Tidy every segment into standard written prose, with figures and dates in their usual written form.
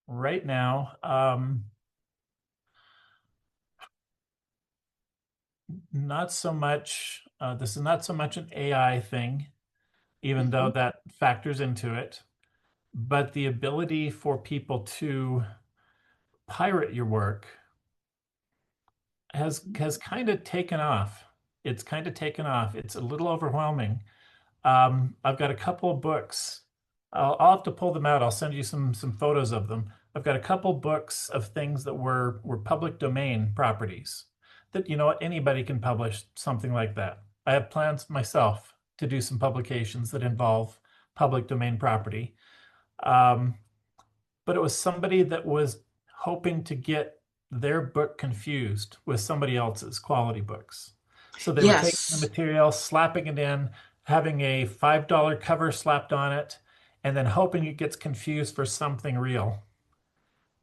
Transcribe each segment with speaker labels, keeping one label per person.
Speaker 1: Right now, not so much. This is not so much an AI thing, even though
Speaker 2: Mhm.
Speaker 1: that factors into it, but the ability for people to pirate your work has kind of taken off. It's kind of taken off. It's a little overwhelming. I've got a couple of books. I'll have to pull them out. I'll send you some photos of them. I've got a couple books of things that were public domain properties that, you know what, anybody can publish something like that. I have plans myself to do some publications that involve public domain property. Um, but it was somebody that was hoping to get their book confused with somebody else's quality books. So they were taking the
Speaker 2: Yes.
Speaker 1: material, slapping it in, having a $5 cover slapped on it, and then hoping it gets confused for something real.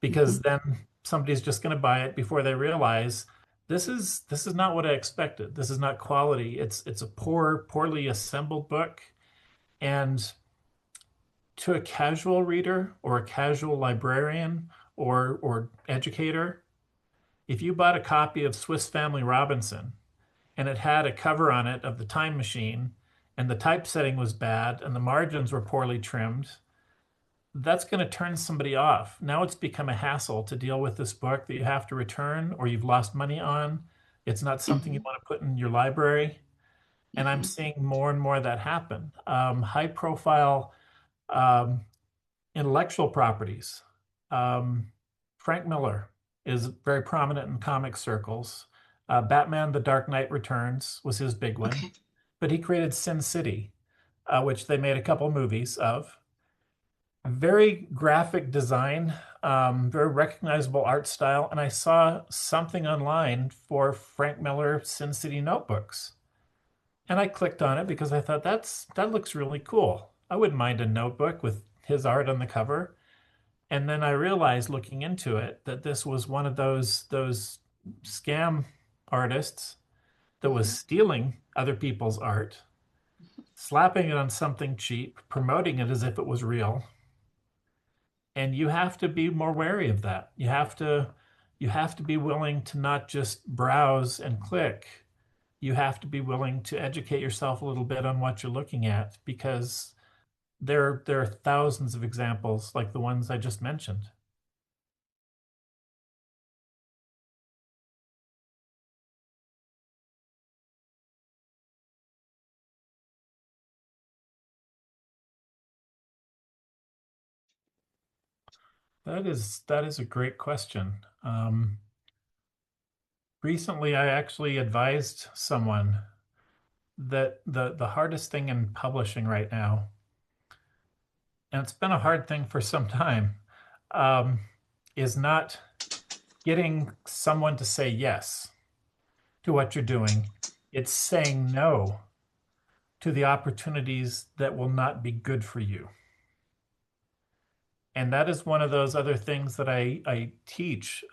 Speaker 1: Because
Speaker 2: Mhm.
Speaker 1: then somebody's just going to buy it before they realize this is not what I expected. This is not quality. It's a poorly assembled book. And to a casual reader or a casual librarian or educator, if you bought a copy of Swiss Family Robinson and it had a cover on it of the time machine and the typesetting was bad and the margins were poorly trimmed, that's going to turn somebody off. Now it's become a hassle to deal with this book that you have to return or you've lost money on. It's not something you
Speaker 2: Mhm.
Speaker 1: want to put in your library. And I'm
Speaker 2: Mhm.
Speaker 1: seeing more and more of that happen. High profile um, intellectual properties. Um, Frank Miller is very prominent in comic circles. Batman: The Dark Knight Returns was his big one,
Speaker 2: Okay.
Speaker 1: but he created Sin City, which they made a couple movies of. Very graphic design, very recognizable art style, and I saw something online for Frank Miller Sin City notebooks. And I clicked on it because I thought that looks really cool. I wouldn't mind a notebook with his art on the cover. And then I realized looking into it that this was one of those scam artists that was
Speaker 2: Mhm.
Speaker 1: stealing other people's art, slapping it on something cheap, promoting it as if it was real. And you have to be more wary of that. You have to be willing to not just browse and click. You have to be willing to educate yourself a little bit on what you're looking at because there are thousands of examples like the ones I just mentioned. That is a great question. Recently, I actually advised someone that the hardest thing in publishing right now, and it's been a hard thing for some time, um, is not getting someone to say yes to what you're doing. It's saying no to the opportunities that will not be good for you. And that is one of those other things that I teach.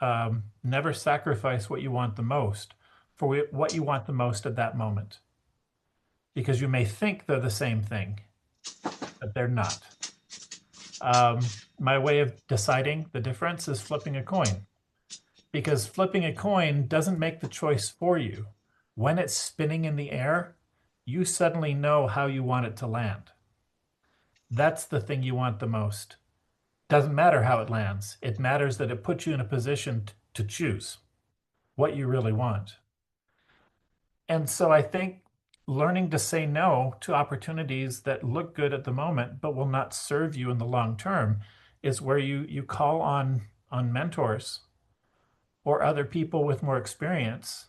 Speaker 1: Never sacrifice what you want the most for what you want the most at that moment, because you may think they're the same thing, but they're not. My way of deciding the difference is flipping a coin, because flipping a coin doesn't make the choice for you. When it's spinning in the air, you suddenly know how you want it to land. That's the thing you want the most. Doesn't matter how it lands. It matters that it puts you in a position to choose what you really want. And so I think learning to say no to opportunities that look good at the moment but will not serve you in the long term is where you call on mentors or other people with more experience.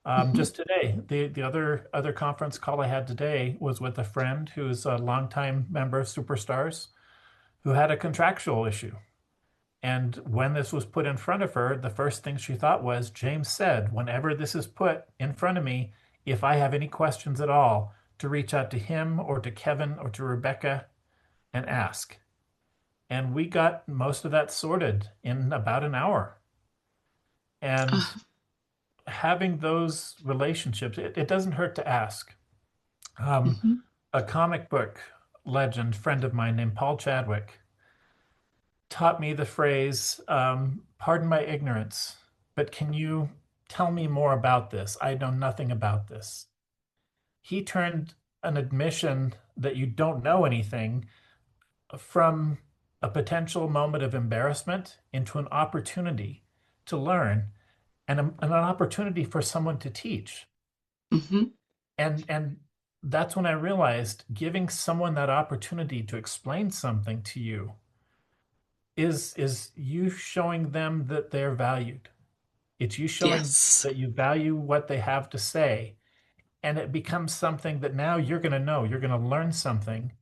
Speaker 2: Mhm.
Speaker 1: Just today, the other conference call I had today was with a friend who's a longtime member of Superstars who had a contractual issue. And when this was put in front of her, the first thing she thought was, James said, whenever this is put in front of me, if I have any questions at all, to reach out to him or to Kevin or to Rebecca and ask. And we got most of that sorted in about an hour. And
Speaker 2: Uh,
Speaker 1: having those relationships, it doesn't hurt to ask. Um,
Speaker 2: mhm.
Speaker 1: a comic book legend friend of mine named Paul Chadwick taught me the phrase, pardon my ignorance, but can you tell me more about this? I know nothing about this. He turned an admission that you don't know anything from a potential moment of embarrassment into an opportunity to learn and an opportunity for someone to teach.
Speaker 2: Hmm.
Speaker 1: And that's when I realized giving someone that opportunity to explain something to you is you showing them that they're valued. It's you showing
Speaker 2: Yes.
Speaker 1: that you value what they have to say. And it becomes something that now you're going to know. You're going to learn something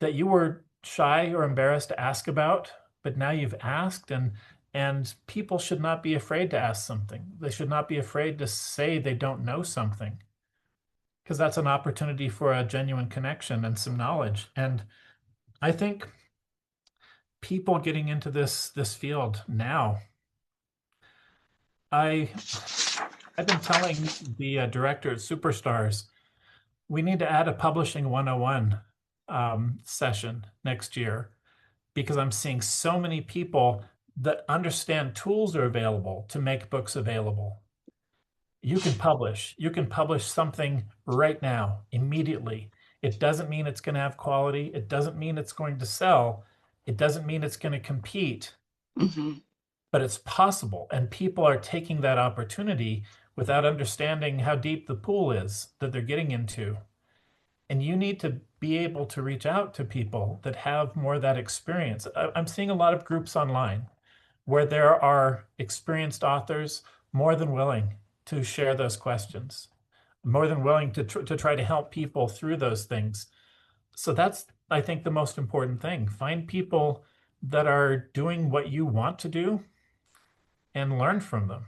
Speaker 1: that you were shy or embarrassed to ask about, but now you've asked, and people should not be afraid to ask something. They should not be afraid to say they don't know something, because that's an opportunity for a genuine connection and some knowledge. And I think people getting into this field now, I I've been telling the director at Superstars, we need to add a publishing 101 session next year, because I'm seeing so many people that understand tools are available to make books available. You can publish something right now, immediately. It doesn't mean it's going to have quality. It doesn't mean it's going to sell. It doesn't mean it's going to compete,
Speaker 2: Hmm.
Speaker 1: but it's possible. And people are taking that opportunity without understanding how deep the pool is that they're getting into. And you need to be able to reach out to people that have more of that experience. I'm seeing a lot of groups online where there are experienced authors more than willing to share those questions, more than willing to try to help people through those things. So that's, I think, the most important thing. Find people that are doing what you want to do and learn from them.